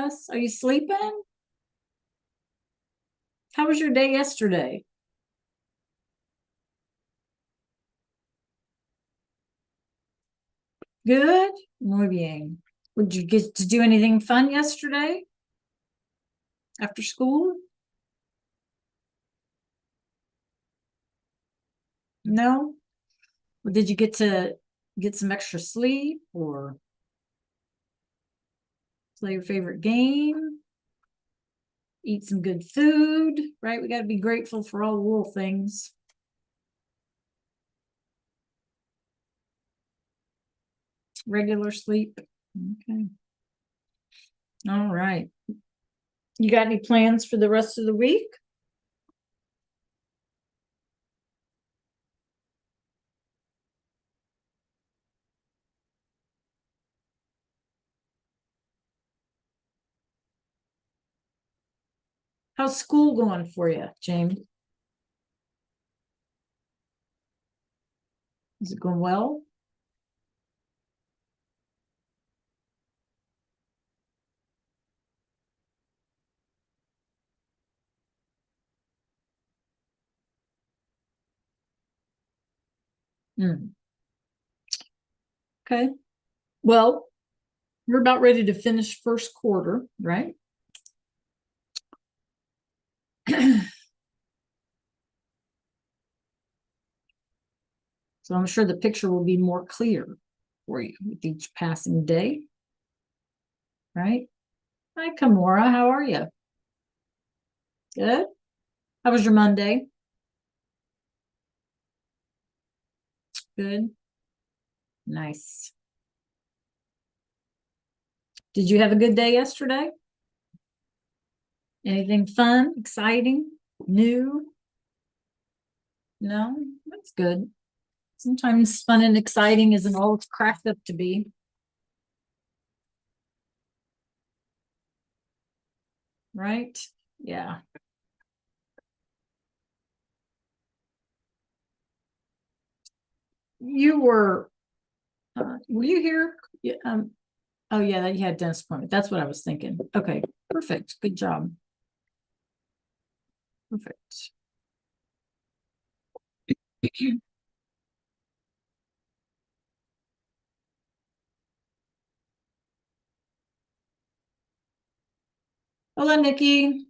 Yes. Are you sleeping? How was your day yesterday? Good? Muy bien. Would you get to do anything fun yesterday after school? No? Or did you get to get some extra sleep or play your favorite game? Eat some good food, right? We got to be grateful for all the little things. Regular sleep. Okay. All right. You got any plans for the rest of the week? How's school going for you, James? Is it going well? Mm. Okay. Well, we're about ready to finish first quarter, right? So I'm sure the picture will be more clear for you with each passing day, right? Hi, Kamora. How are you? Good. How was your Monday? Good. Nice. Did you have a good day yesterday? Anything fun, exciting, new? No? That's good. Sometimes fun and exciting isn't all it's cracked up to be, right? Yeah. You were you here? Yeah, oh yeah, that you had dentist appointment. That's what I was thinking. Okay, perfect. Good job. Perfect. Hola, Nikki.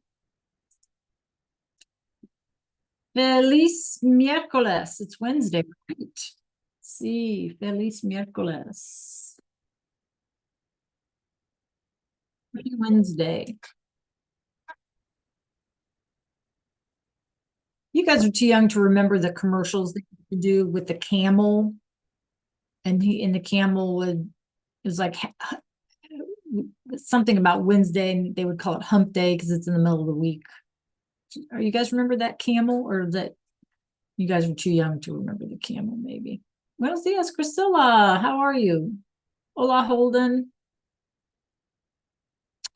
Feliz miércoles. It's Wednesday, right? Sí, feliz miércoles. Happy Wednesday. You guys are too young to remember the commercials that you do with the camel, and the camel would it was like something about Wednesday, and they would call it Hump Day because it's in the middle of the week. Are you guys remember that camel, or is that you guys were too young to remember the camel? Maybe. Buenos dias, Priscilla. How are you? Hola, Holden.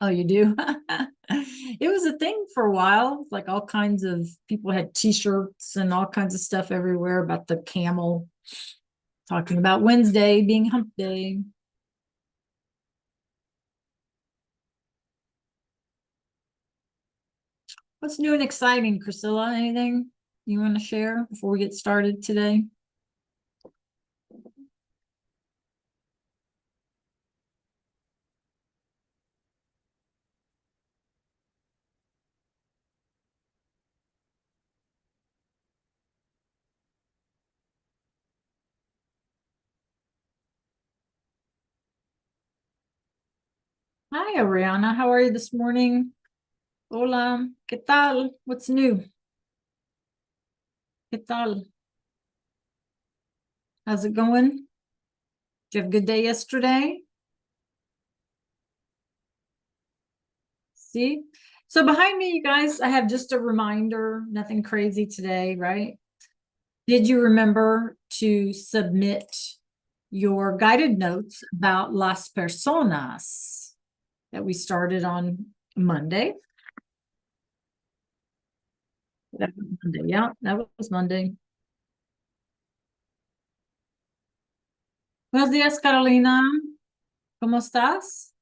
Oh, you do? It was a thing for a while. Like all kinds of people had T-shirts and all kinds of stuff everywhere about the camel, talking about Wednesday being Hump Day. What's new and exciting, Priscilla? Anything you want to share before we get started today? Hi, Ariana. How are you this morning? Hola. ¿Qué tal? What's new? ¿Qué tal? How's it going? Did you have a good day yesterday? See? So behind me, you guys, I have just a reminder, nothing crazy today, right? Did you remember to submit your guided notes about Las Personas that we started on Monday? That was Monday. Yeah, that was Monday. Buenos días, Carolina. ¿Cómo estás?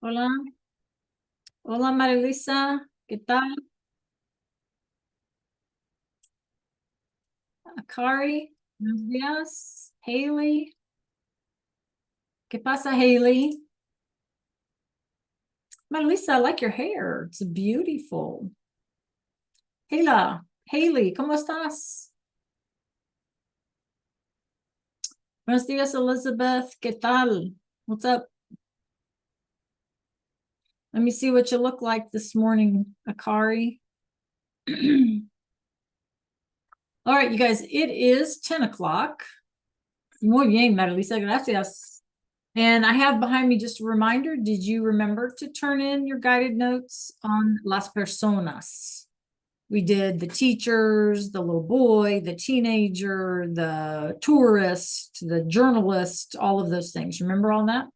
Hola. Hola, Marilisa. ¿Qué tal? Akari. Buenos días. Haley. ¿Qué pasa, Haley? Marilisa, I like your hair. It's beautiful. Hela. Haley, ¿cómo estás? Buenos días, Elizabeth. ¿Qué tal? What's up? Let me see what you look like this morning, Akari. All right, you guys, it is 10 o'clock. Muy bien, Marilisa, gracias. And I have behind me just a reminder. Did you remember to turn in your guided notes on las personas? We did the teachers, the little boy, the teenager, the tourist, the journalist, all of those things. Remember all that?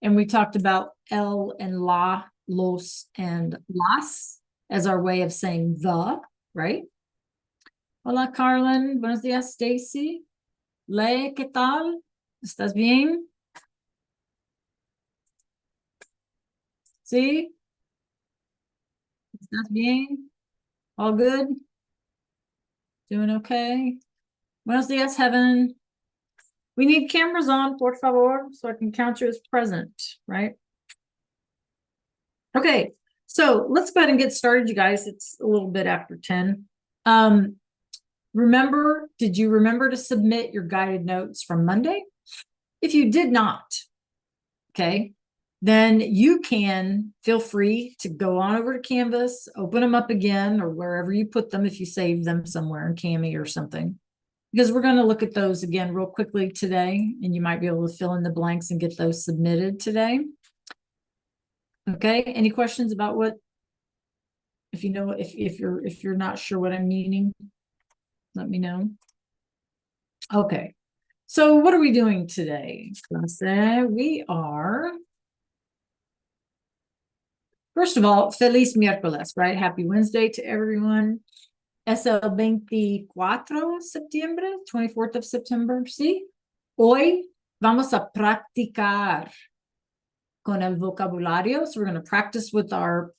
And we talked about el and la, los and las as our way of saying the, right? Hola, Carlin. Buenos días, Stacy. Le, ¿qué tal? ¿Estás bien? ¿Sí? ¿Estás bien? All good? Doing okay? Buenos días, Heaven. We need cameras on, por favor, so I can count you as present, right? Okay, so let's go ahead and get started, you guys. It's a little bit after 10. Remember, did you remember to submit your guided notes from Monday? If you did not, okay, then you can feel free to go on over to Canvas, open them up again, or wherever you put them if you save them somewhere in Cami or something. Because we're going to look at those again real quickly today, and you might be able to fill in the blanks and get those submitted today. Okay, any questions about what, if you know, if you're not sure what I'm meaning, let me know. Okay, so what are we doing today? We are, first of all, Feliz Miércoles, right? Happy Wednesday to everyone. Es el 24 de septiembre, 24th of September, ¿sí? Hoy vamos a practicar con el vocabulario. So we're going to practice with our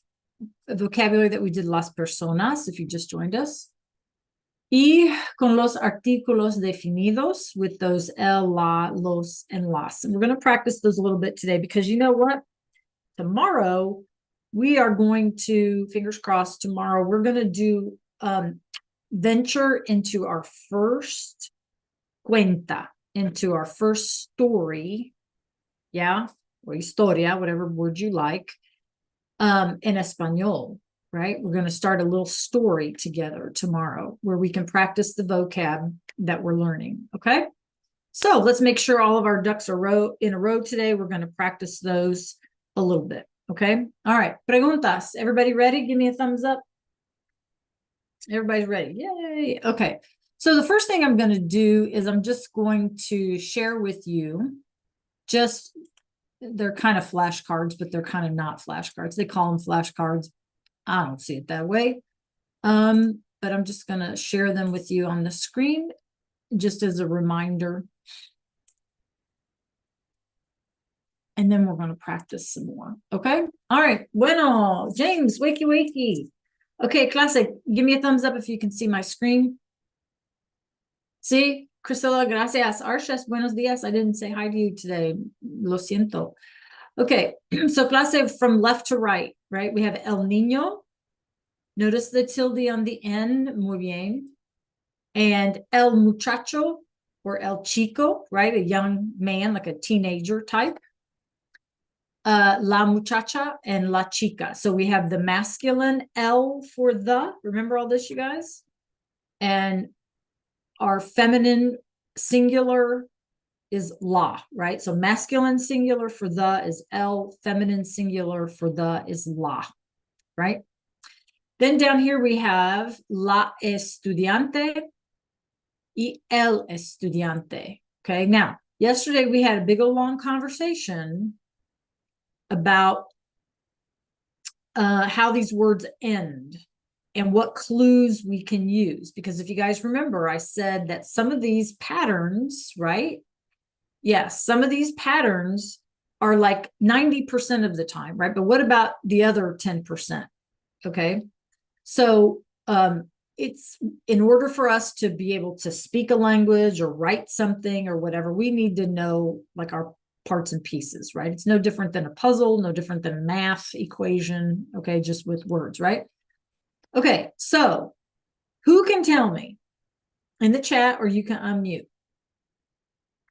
vocabulary that we did las personas, if you just joined us. Y con los artículos definidos with those el, la, los, and las. And we're going to practice those a little bit today because you know what? Tomorrow, we are going to, fingers crossed, tomorrow, we're going to do venture into our first cuenta, into our first story. Yeah, or historia, whatever word you like, in Espanol, right? We're going to start a little story together tomorrow where we can practice the vocab that we're learning, okay? So let's make sure all of our ducks are in a row today. We're going to practice those a little bit, okay? All right, preguntas. Everybody ready? Give me a thumbs up. Everybody's ready. Yay. Okay. So the first thing I'm going to do is I'm just going to share with you just, they're kind of flashcards, but they're kind of not flashcards. They call them flashcards. I don't see it that way. But I'm just going to share them with you on the screen just as a reminder. And then we're going to practice some more. Okay. All right. Bueno, James, wakey, wakey. Okay, classic. Give me a thumbs up if you can see my screen. See, Priscilla, gracias. Arshas, buenos dias. I didn't say hi to you today. Lo siento. Okay, so clase from left to right, right? We have el niño. Notice the tilde on the end. Muy bien. And el muchacho or el chico, right? A young man, like a teenager type. La muchacha and la chica. So we have the masculine el for the. Remember all this, you guys? And our feminine singular is la, right? So masculine singular for the is el, feminine singular for the is la, right? Then down here we have la estudiante y el estudiante. Okay, now, yesterday we had a big old long conversation about how these words end and what clues we can use. Because if you guys remember, I said that some of these patterns, right? Yes, some of these patterns are like 90% of the time, right? But what about the other 10%? Okay. So it's in order for us to be able to speak a language or write something or whatever, we need to know like our parts and pieces, right? It's no different than a puzzle, no different than a math equation, okay, just with words, right? Okay, so who can tell me in the chat, or you can unmute,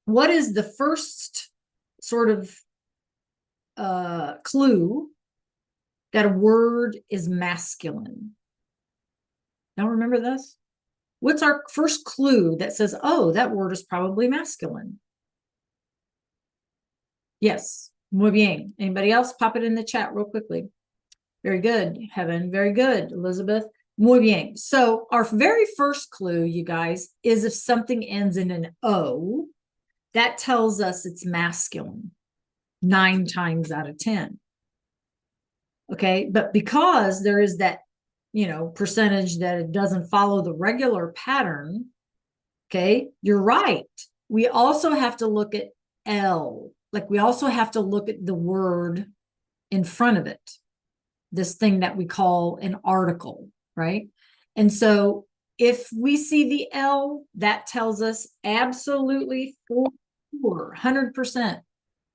what is the first sort of clue that a word is masculine? Y'all remember this? What's our first clue that says, oh, that word is probably masculine? Yes, muy bien. Anybody else? Pop it in the chat real quickly. Very good, Heaven. Very good, Elizabeth. Muy bien. So our very first clue, you guys, is if something ends in an O, that tells us it's masculine 9 times out of 10. Okay, but because there is that, percentage that it doesn't follow the regular pattern, okay, you're right. We also have to look at L. Like we also have to look at the word in front of it, this thing that we call an article, right? And so if we see the L, that tells us absolutely for 100%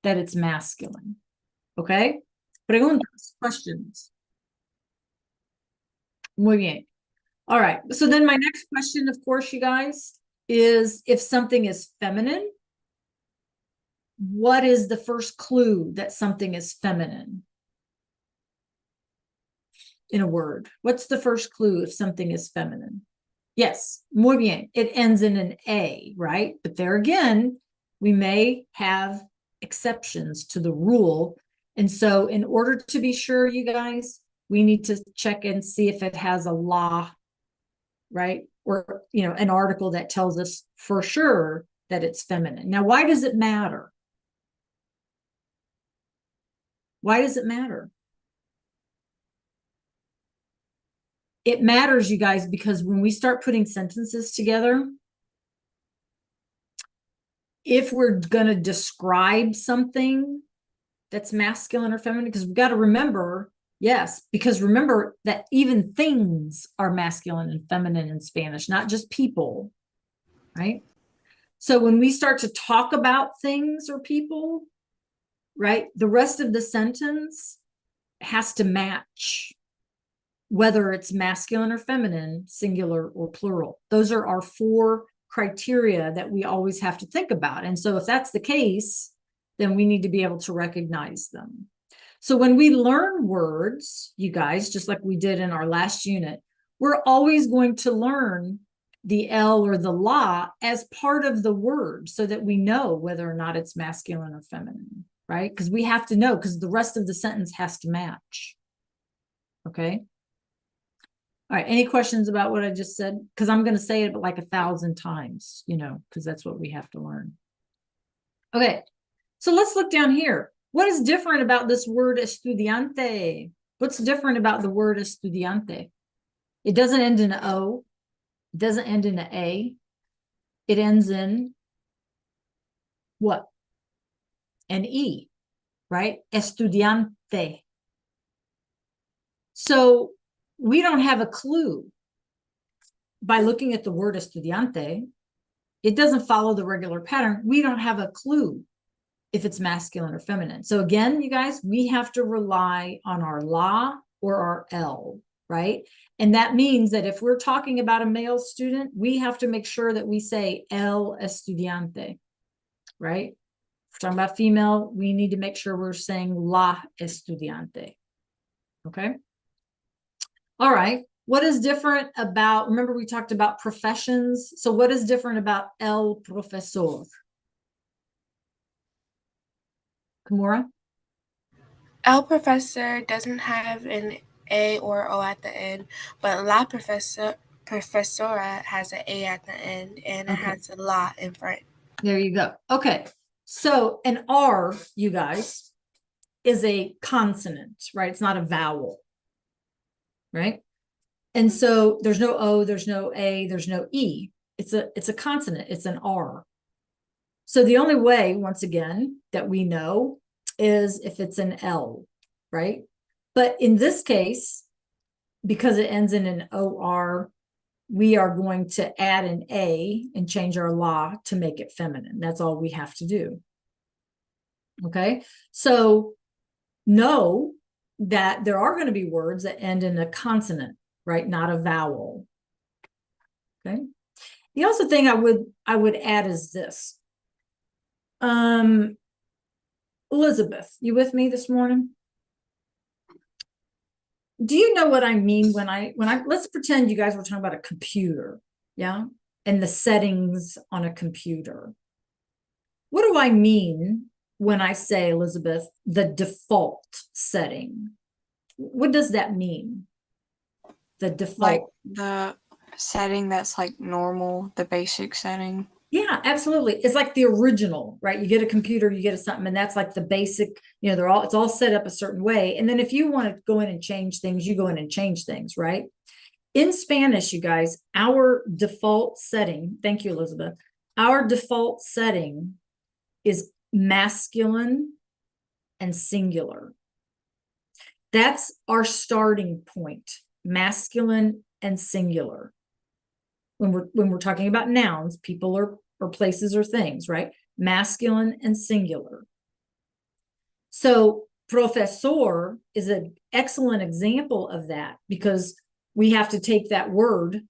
that it's masculine. Okay? Preguntas, questions. Muy bien. All right. So then my next question, of course, you guys, is if something is feminine, what is the first clue that something is feminine in a word? What's the first clue if something is feminine? Yes, muy bien. It ends in an A, right? But there again, we may have exceptions to the rule. And so in order to be sure, you guys, we need to check and see if it has a law, right? Or, an article that tells us for sure that it's feminine. Now, why does it matter? Why does it matter? It matters, you guys, because when we start putting sentences together, if we're going to describe something that's masculine or feminine, because we've got to remember, yes, because remember that even things are masculine and feminine in Spanish, not just people, right? So when we start to talk about things or people, right, the rest of the sentence has to match, whether it's masculine or feminine, singular or plural. Those are our 4 criteria that we always have to think about. And so if that's the case, then we need to be able to recognize them. So when we learn words, you guys, just like we did in our last unit, we're always going to learn the L or the la as part of the word so that we know whether or not it's masculine or feminine, right? Because we have to know, because the rest of the sentence has to match. Okay. All right. Any questions about what I just said? Because I'm going to say it like 1,000 times, because that's what we have to learn. Okay. So let's look down here. What is different about this word estudiante? What's different about the word estudiante? It doesn't end in an O. It doesn't end in an A. It ends in what? An E, right? Estudiante. So we don't have a clue by looking at the word estudiante. It doesn't follow the regular pattern. We don't have a clue if it's masculine or feminine. So again, you guys, we have to rely on our la or our L, right? And that means that if we're talking about a male student, we have to make sure that we say el estudiante, right? If we're talking about female, we need to make sure we're saying la estudiante, okay? All right. What is different about, remember we talked about professions. So what is different about el profesor? Kimura? El professor doesn't have an A or O at the end, but la profesora has an A at the end and it has a la in front. There you go. Okay. So an R, you guys, is a consonant, right? It's not a vowel, right? And so there's no O, there's no A, there's no E. It's a consonant. It's an R. So the only way, once again, that we know is if it's an L, right? But in this case, because it ends in an OR, we are going to add an A and change our la to make it feminine. That's all we have to do. Okay, so know that there are going to be words that end in a consonant, right? Not a vowel. Okay. The also thing I would add is this. Elizabeth, you with me this morning? Do you know what I mean when I let's pretend you guys were talking about a computer, yeah? And the settings on a computer. What do I mean when I say, Elizabeth, the default setting? What does that mean? The default. Like the setting that's like normal, the basic setting. Yeah, absolutely. It's like the original, right? You get a computer, you get a something, and that's like the basic, it's all set up a certain way. And then if you want to go in and change things, you go in and change things, right? In Spanish, you guys, our default setting, thank you, Elizabeth, our default setting is masculine and singular. That's our starting point, masculine and singular. When we're talking about nouns, people or places or things, right? Masculine and singular. So profesor is an excellent example of that because we have to take that word,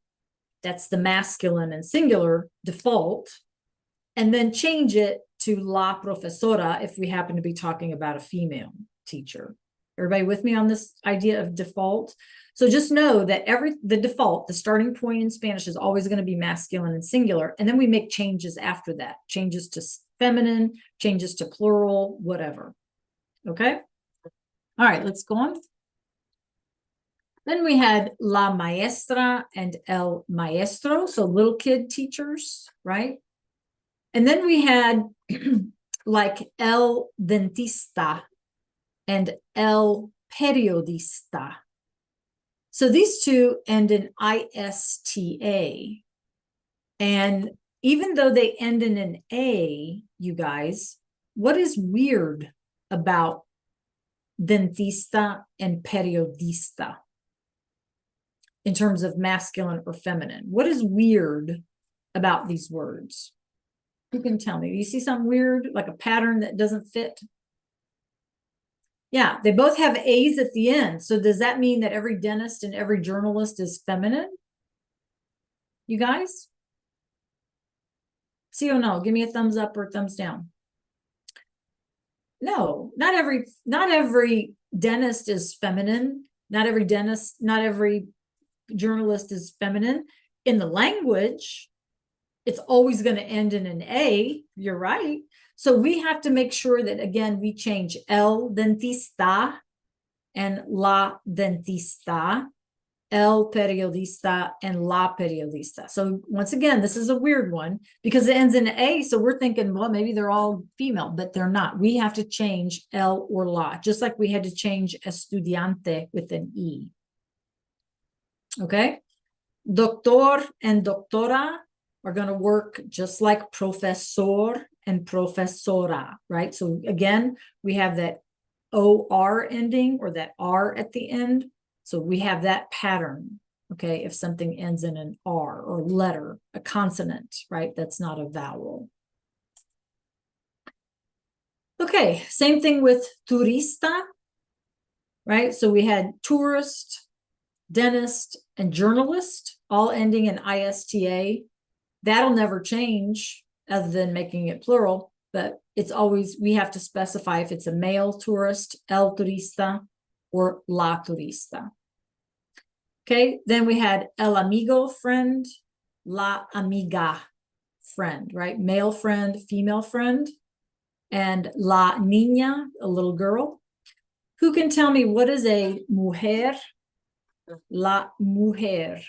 that's the masculine and singular default, and then change it to la profesora if we happen to be talking about a female teacher. Everybody with me on this idea of default? So just know that the default, the starting point in Spanish is always going to be masculine and singular. And then we make changes after that, changes to feminine, changes to plural, whatever. Okay. All right, let's go on. Then we had la maestra and el maestro. So little kid teachers, right? And then we had like el dentista and el periodista. So these two end in ISTA. And even though they end in an A, you guys, what is weird about dentista and periodista in terms of masculine or feminine? What is weird about these words? Who can tell me? Do you see something weird, like a pattern that doesn't fit? Yeah, they both have A's at the end. So does that mean that every dentist and every journalist is feminine? You guys? See or no? Give me a thumbs up or a thumbs down. No, not every dentist is feminine. Not every journalist is feminine. In the language, it's always going to end in an A. You're right. So we have to make sure that, again, we change el dentista and la dentista, el periodista and la periodista. So once again, this is a weird one because it ends in A. So we're thinking, well, maybe they're all female, but they're not. We have to change el or la, just like we had to change estudiante with an E. Okay. Doctor and doctora are going to work just like profesor and profesora, right? So again, we have that OR ending or that R at the end. So we have that pattern, okay? If something ends in an R or letter, a consonant, right? That's not a vowel. Okay, same thing with turista, right? So we had tourist, dentist, and journalist, all ending in ISTA. That'll never change other than making it plural, but it's always, we have to specify if it's a male tourist, el turista, or la turista. Okay, then we had el amigo, friend, la amiga, friend, right? Male friend, female friend, and la niña, a little girl. Who can tell me what is a mujer? La mujer.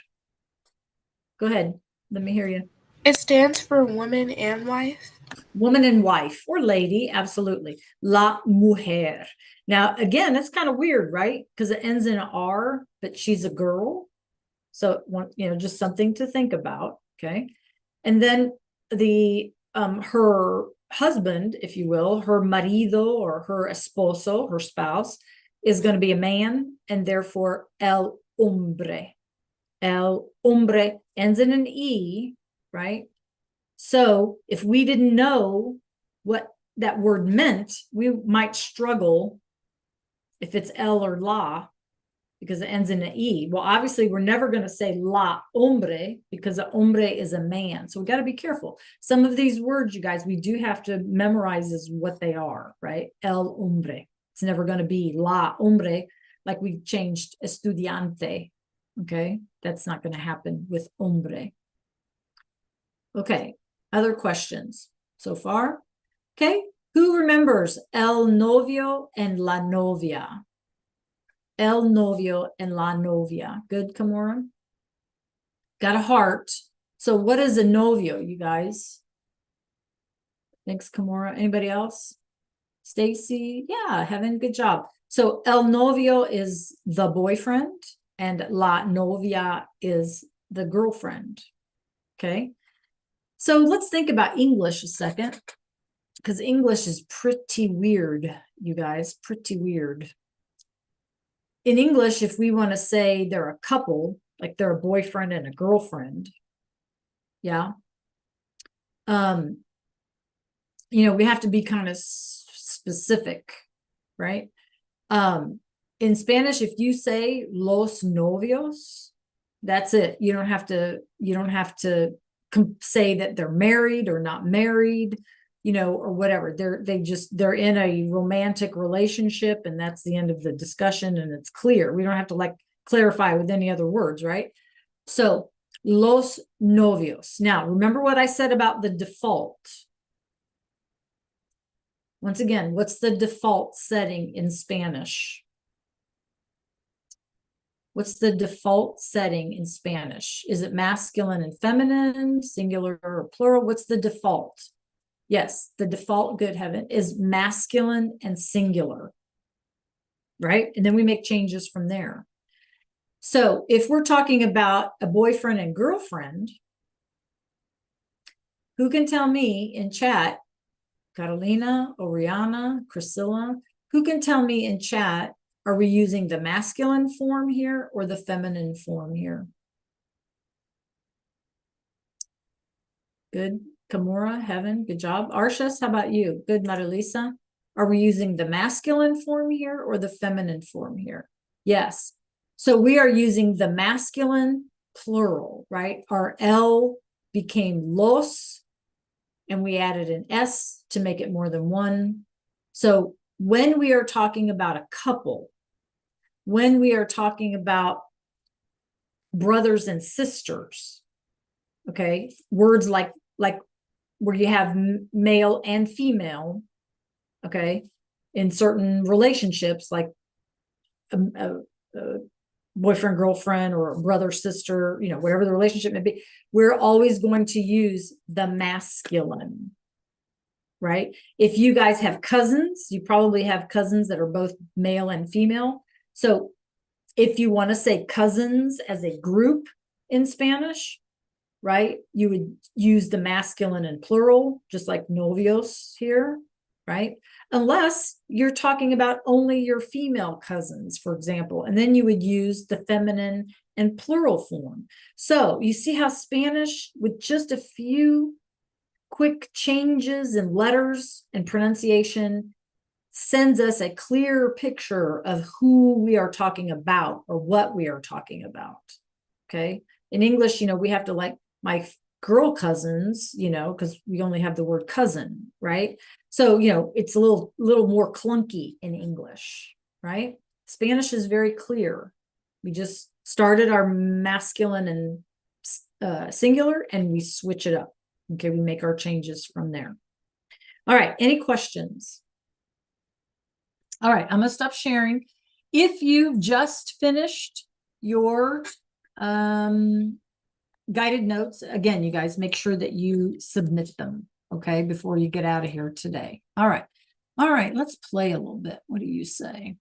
Go ahead, let me hear you. It stands for woman and wife. Woman and wife or lady, absolutely. La mujer. Now, again, that's kind of weird, right? Because it ends in an R, but she's a girl. So, just something to think about, okay? And then the her husband, if you will, her marido or her esposo, her spouse, is going to be a man, and therefore el hombre. El hombre ends in an E, right? So if we didn't know what that word meant, we might struggle if it's el or la, because it ends in an E. Well, obviously, we're never going to say la hombre because a hombre is a man. So we got to be careful. Some of these words, you guys, we do have to memorize as what they are, right? El hombre. It's never going to be la hombre, like we changed estudiante. Okay, that's not going to happen with hombre. Okay, other questions so far? Okay, who remembers el novio and la novia? El novio and la novia. Good, Kamora? Got a heart. So what is a novio, you guys? Thanks, Kamora. Anybody else? Stacy? Yeah, Heaven, good job. So el novio is the boyfriend and la novia is the girlfriend. Okay. So let's think about English a second, because English is pretty weird, you guys, pretty weird. In English, if we want to say they're a couple, like they're a boyfriend and a girlfriend, yeah. We have to be kind of specific, right? In Spanish, if you say los novios, that's it. You don't have to say that they're married or not married, or whatever. They're in a romantic relationship, and that's the end of the discussion, and it's clear. We don't have to clarify with any other words, right? So los novios. Now, remember what I said about the default. Once again, what's the default setting in Spanish? What's the default setting in Spanish? Is it masculine and feminine, singular or plural? What's the default? Yes, the default, good Heaven, is masculine and singular, right? And then we make changes from there. So if we're talking about a boyfriend and girlfriend, who can tell me in chat, Catalina, Oriana, Priscilla, who can tell me in chat, are we using the masculine form here or the feminine form here? Good. Kamura, Heaven, good job. Arshas, how about you? Good, Marilisa. Are we using the masculine form here or the feminine form here? Yes. So we are using the masculine plural, right? Our L became los, and we added an S to make it more than one. So when we are talking about a couple, when we are talking about brothers and sisters, okay, words like where you have male and female, okay, in certain relationships, like a boyfriend, girlfriend, or brother, sister, whatever the relationship may be, we're always going to use the masculine, right? If you guys have cousins, you probably have cousins that are both male and female. So if you want to say cousins as a group in Spanish, right, you would use the masculine and plural, just like novios here, right? Unless you're talking about only your female cousins, for example, and then you would use the feminine and plural form. So you see how Spanish, with just a few quick changes in letters and pronunciation, sends us a clear picture of who we are talking about or what we are talking about. Okay. In English, we have to my girl cousins, because we only have the word cousin, right? So, it's a little more clunky in English, right? Spanish is very clear. We just started our masculine and singular, and we switch it up. Okay, we make our changes from there. All right, any questions? All right, I'm gonna stop sharing. If you've just finished your guided notes, again, you guys, make sure that you submit them, okay, before you get out of here today. All right, let's play a little bit. What do you say?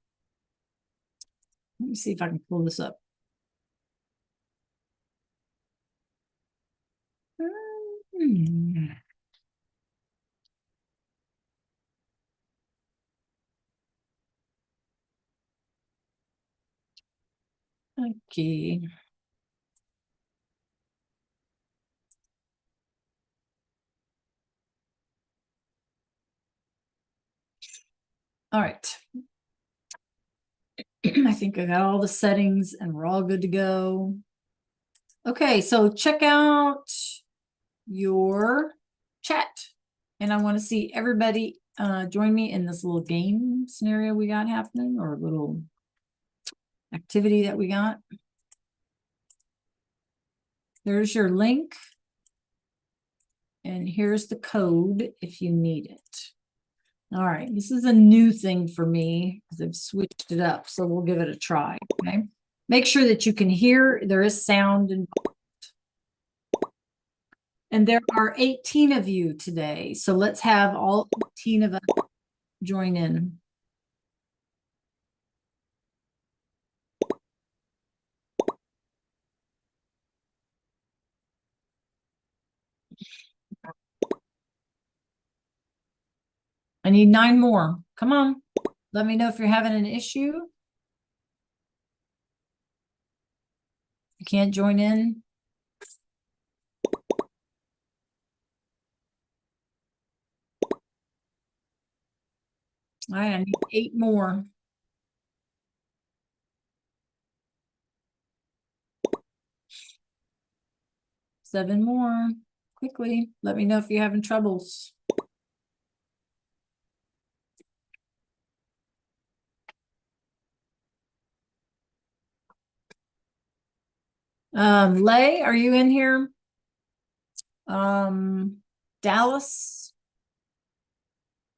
Let me see if I can pull this up. Okay. All right. I think I got all the settings and we're all good to go. Okay, so check out your chat. And I want to see everybody join me in this little game scenario we got happening, or little activity that we got. There's your link. And here's the code if you need it. All right, this is a new thing for me because I've switched it up. So we'll give it a try. Okay. Make sure that you can hear. There is sound involved. And there are 18 of you today. So let's have all 18 of us join in. I need 9 more. Come on. Let me know if you're having an issue. You can't join in. All right, I need 8 more. 7 more. Quickly. Let me know if you're having troubles. Lay, are you in here? Dallas,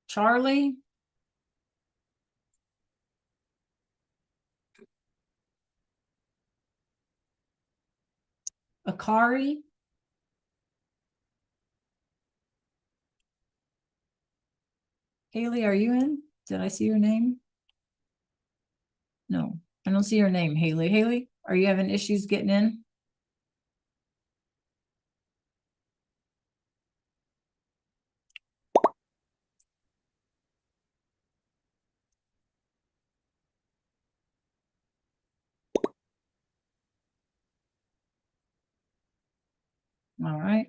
Charlie, Akari, Haley, are you in? Did I see your name? No, I don't see your name, Haley. Haley, are you having issues getting in? All right.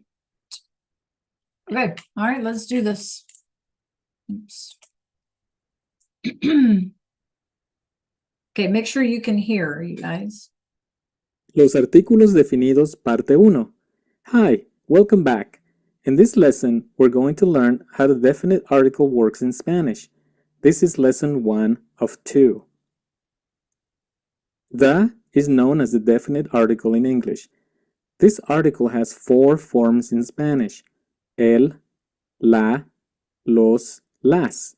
Okay, all right, let's do this. Oops. Okay, make sure you can hear, you guys. Los artículos definidos, parte 1. Hi, welcome back. In this lesson, we're going to learn how the definite article works in Spanish. This is lesson 1 of 2. The is known as the definite article in English. This article has 4 forms in Spanish: el, la, los, las.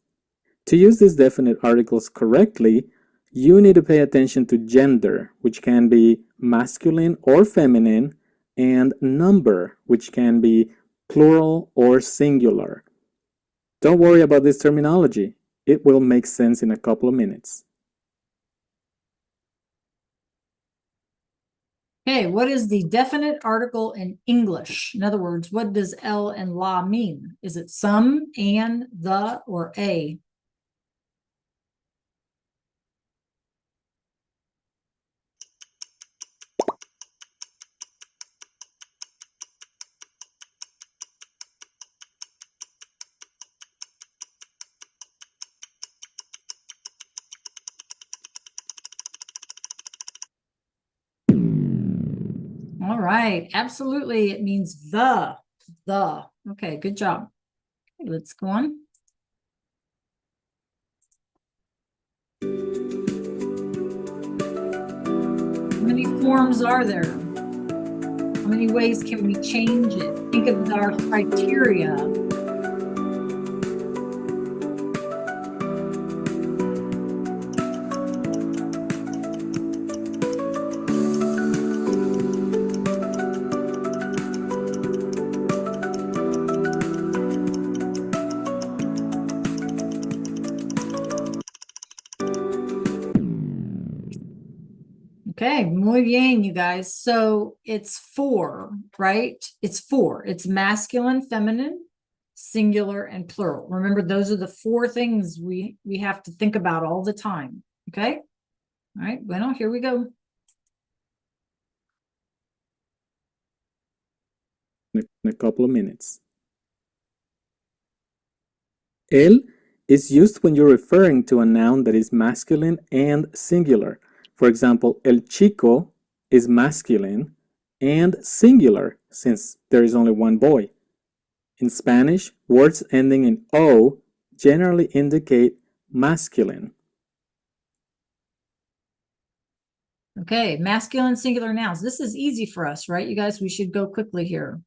To use these definite articles correctly, you need to pay attention to gender, which can be masculine or feminine, and number, which can be plural or singular. Don't worry about this terminology. It will make sense in a couple of minutes. Okay, what is the definite article in English? In other words, what does el and la mean? Is it some, and, the, or a? All right, absolutely. It means the. Okay, good job. Okay, let's go on. How many forms are there? How many ways can we change it? Think of our criteria. Okay, muy bien, you guys. So it's 4, right? It's 4. It's masculine, feminine, singular, and plural. Remember, those are the 4 things we have to think about all the time. Okay. All right. Bueno, here we go. in a couple of minutes. El is used when you're referring to a noun that is masculine and singular. For example, el chico is masculine and singular since there is only one boy. In Spanish, words ending in O generally indicate masculine. Okay, masculine singular nouns. This is easy for us, right? You guys, we should go quickly here.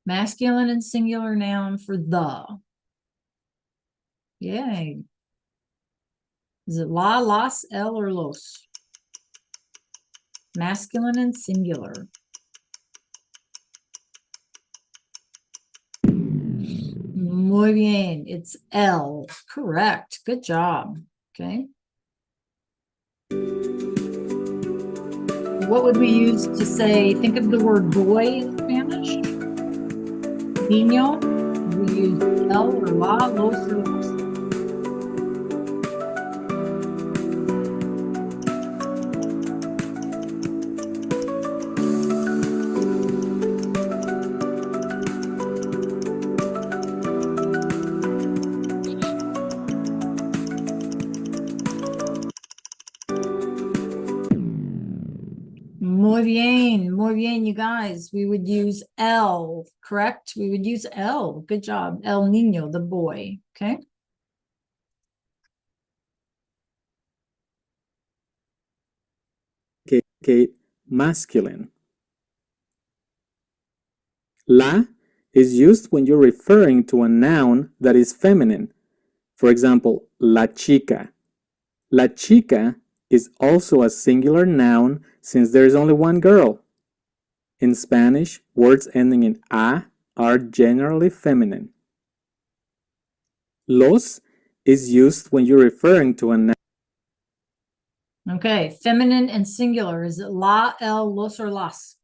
Masculine and singular noun for the. Yay. Is it la, las, el, or los? Masculine and singular. Muy bien. It's el. Correct. Good job. Okay. What would we use to say, think of the word boy in Spanish? Niño. We use el or la, los, or los. Muy bien, you guys. We would use el, correct? We would use el. Good job. El niño, the boy. Okay. Indicate masculine. La is used when you're referring to a noun that is feminine. For example, la chica. La chica is also a singular noun since there is only one girl. In Spanish, words ending in a are generally feminine. Los is used when you're referring to a noun. Okay, feminine and singular. Is it la, el, los, or las?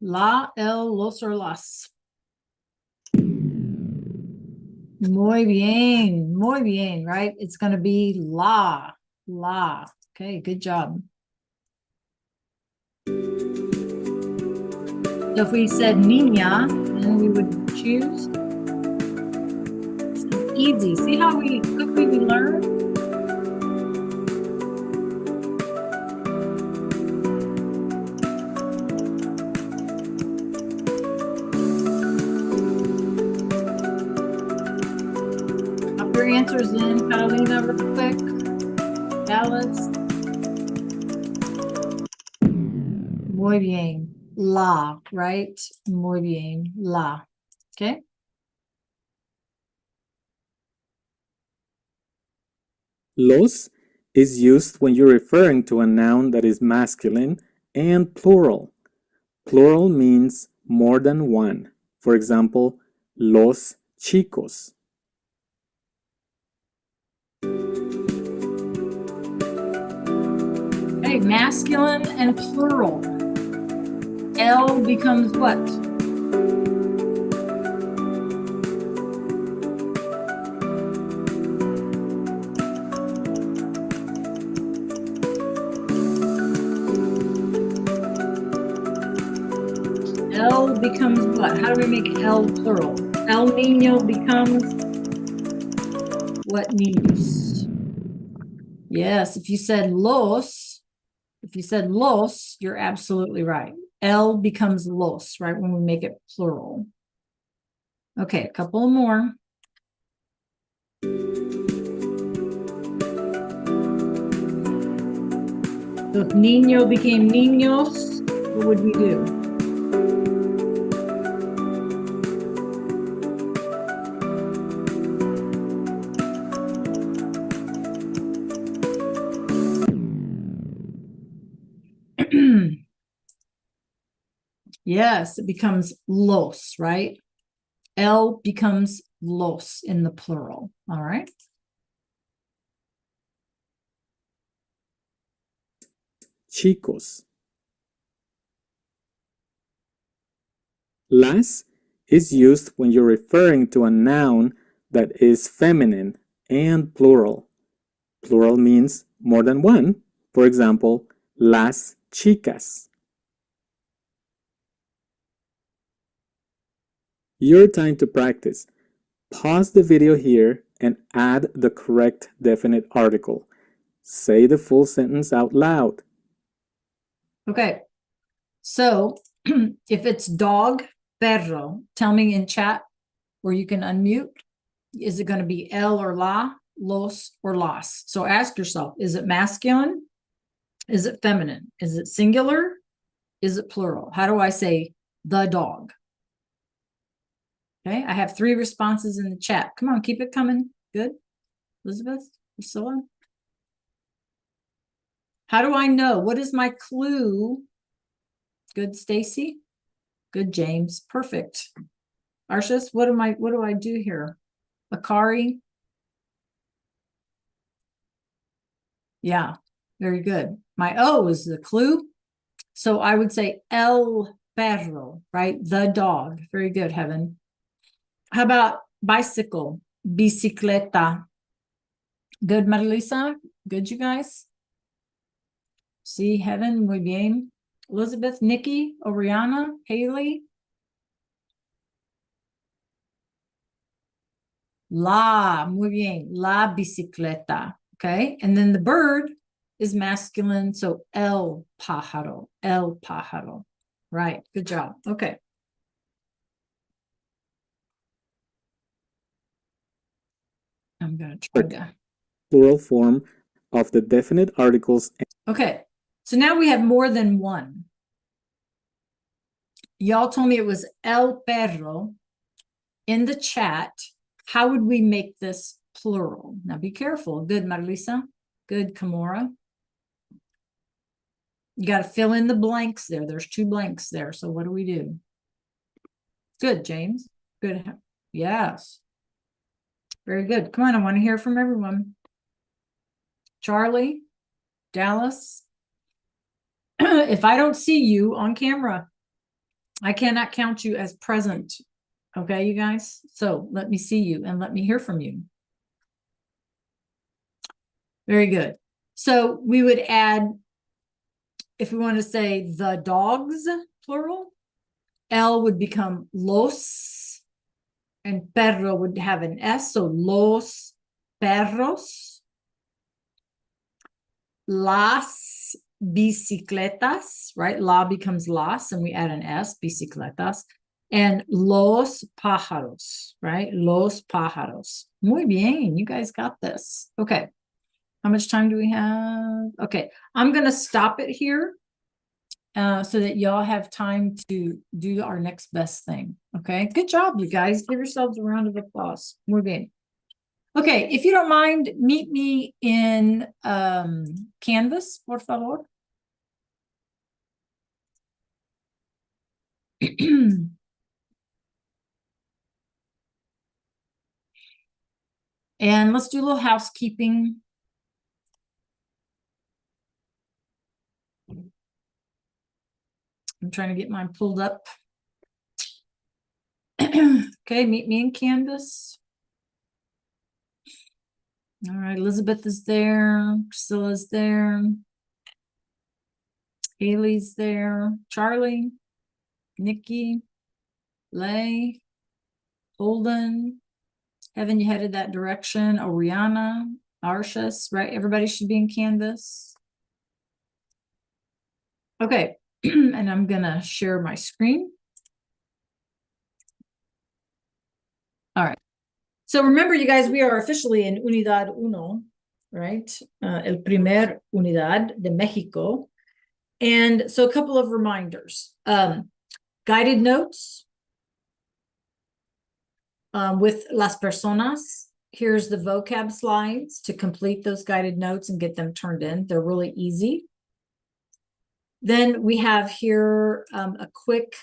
La, el, los, or las. Muy bien, right? It's going to be la. Okay, good job. So if we said niña, then we would choose. It's easy. See how quickly we learn? Drop your answers in, Catalina, real quick. Dallas. Muy bien. La, right? Muy bien. La. Okay. Los is used when you're referring to a noun that is masculine and plural. Plural means more than one. For example, los chicos. Okay, masculine and plural. El becomes what? El becomes what? How do we make el plural? El niño becomes what niños? Yes, if you said los, you're absolutely right. El becomes los, right? When we make it plural. Okay, a couple more. So if niño became niños, what would we do? Yes, it becomes los, right? El becomes los in the plural. All right. Chicos. Las is used when you're referring to a noun that is feminine and plural. Plural means more than one. For example, las chicas. Your time to practice. Pause the video here and add the correct definite article. Say the full sentence out loud. Okay. So if it's dog, perro, tell me in chat, or you can unmute. Is it going to be el or la, los or las? So ask yourself, is it masculine? Is it feminine? Is it singular? Is it plural? How do I say the dog? Okay, I have 3 responses in the chat. Come on, keep it coming. Good. Elizabeth, Priscilla. How do I know? What is my clue? Good, Stacy. Good, James. Perfect. Arshis, what do I do here? Akari. Yeah, very good. My O is the clue. So I would say el perro, right? The dog. Very good, Heaven. How about bicycle? Bicicleta. Good, Marilisa. Good, you guys. See, Heaven, muy bien. Elizabeth, Nikki, Oriana, Haley. La, muy bien. La bicicleta. Okay. And then the bird is masculine. So el pájaro. El pájaro. Right. Good job. Okay. I'm going to try to. Plural form of the definite articles. Okay. So now we have more than one. Y'all told me it was el perro in the chat. How would we make this plural? Now be careful. Good, Marilisa. Good, Kamora. You got to fill in the blanks there. There's 2 blanks there. So what do we do? Good, James. Good. Yes. Very good. Come on. I want to hear from everyone. Charlie, Dallas. If I don't see you on camera, I cannot count you as present. Okay, you guys? So let me see you and let me hear from you. Very good. So we would add, if we want to say the dogs, plural, el would become los, and perro would have an S, so los perros. Las bicicletas, right? La becomes las, and we add an S, bicicletas. And los pájaros, right? Los pájaros. Muy bien, you guys got this. Okay. How much time do we have? Okay, I'm going to stop it here so that y'all have time to do our next best thing. Okay, good job, you guys. Give yourselves a round of applause. Muy bien. Okay, if you don't mind, meet me in Canvas, por favor. And let's do a little housekeeping. I'm trying to get mine pulled up. Okay, meet me in Canvas. All right, Elizabeth is there. Priscilla's there. Haley's there. Charlie, Nikki, Lay, Holden. Heaven, you headed that direction. Oriana, Arshus, right? Everybody should be in Canvas. Okay, and I'm gonna share my screen. All right. So remember, you guys, we are officially in Unidad Uno, right? El primer Unidad de Mexico. And so a couple of reminders. Guided notes with las personas. Here's the vocab slides to complete those guided notes and get them turned in. They're really easy. Then we have here a quick,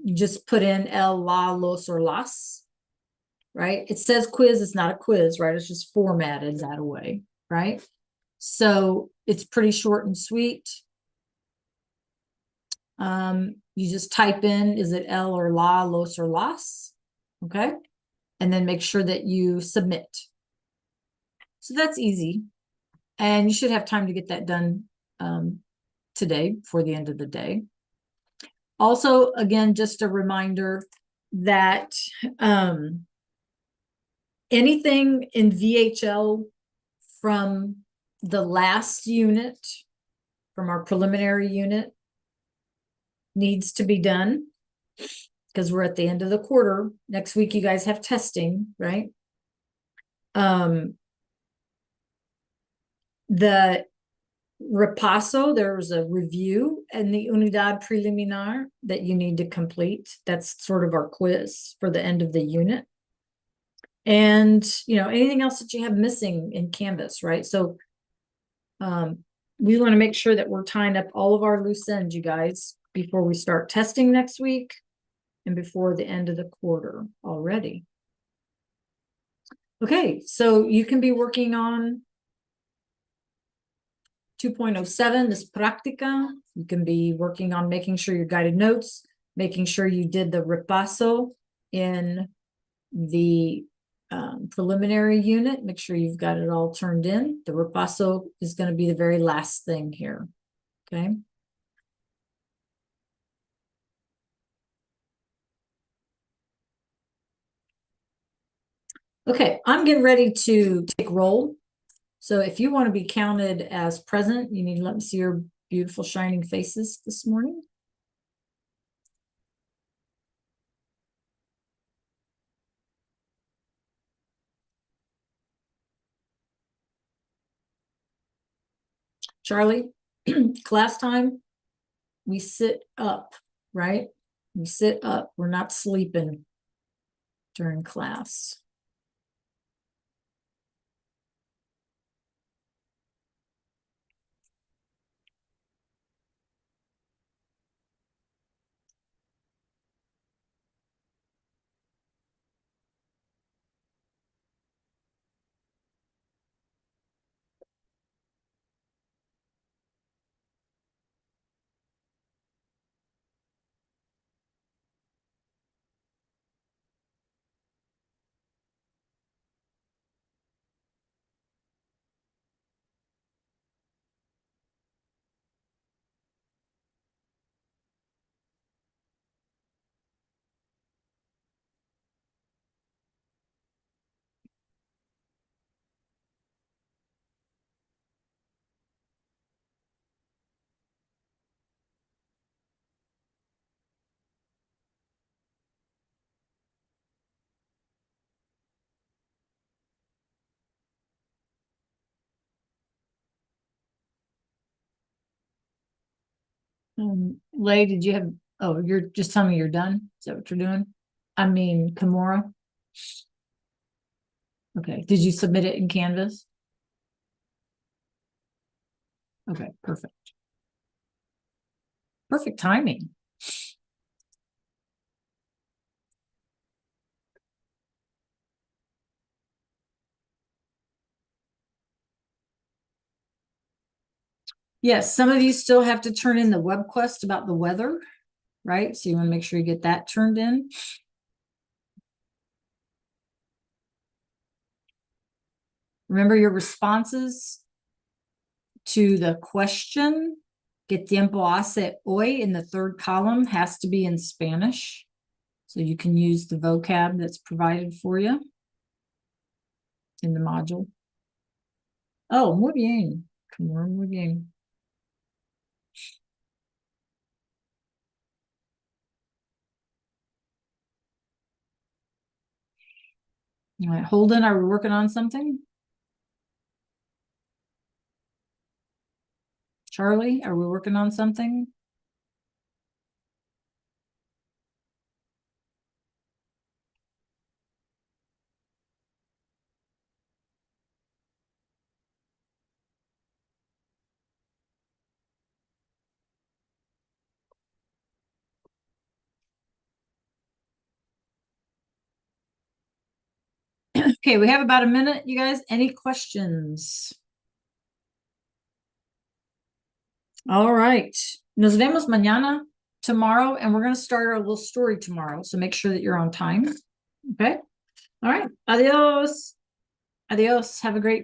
just put in el, la, los, or las, right? It says quiz, it's not a quiz, right? It's just formatted that way, right? So it's pretty short and sweet. You just type in, is it el or la, los, or las? Okay. And then make sure that you submit. So that's easy. And you should have time to get that done today before the end of the day. Also, again, just a reminder that anything in VHL from the last unit, from our preliminary unit, needs to be done because we're at the end of the quarter. Next week, you guys have testing, right? The repaso, there's a review in the unidad preliminar that you need to complete. That's sort of our quiz for the end of the unit. And, you know, anything else that you have missing in Canvas, right? So we want to make sure that we're tying up all of our loose ends, you guys, before we start testing next week and before the end of the quarter already. Okay, so you can be working on 2.07, this practica. You can be working on making sure your guided notes, making sure you did the repaso in the preliminary unit. Make sure you've got it all turned in. The repaso is going to be the very last thing here. Okay. Okay, I'm getting ready to take roll. So if you want to be counted as present, you need to let me see your beautiful shining faces this morning. Charlie, class time, we sit up, right? We sit up. We're not sleeping during class. Lay, did you have, oh, you're just telling me you're done? Is that what you're doing? I mean, Kimura. Okay, did you submit it in Canvas? Okay, perfect. Perfect timing. Yes, some of you still have to turn in the web quest about the weather, right? So you want to make sure you get that turned in. Remember your responses to the question, ¿Qué tiempo hace hoy? In the third column has to be in Spanish. So you can use the vocab that's provided for you in the module. Oh, muy bien. Muy bien. All right, Holden, are we working on something? Charlie, are we working on something? Okay, we have about a minute, you guys. Any questions? All right. Nos vemos mañana, tomorrow, and we're going to start our little story tomorrow. So make sure that you're on time. Okay. All right. Adios. Adios. Have a great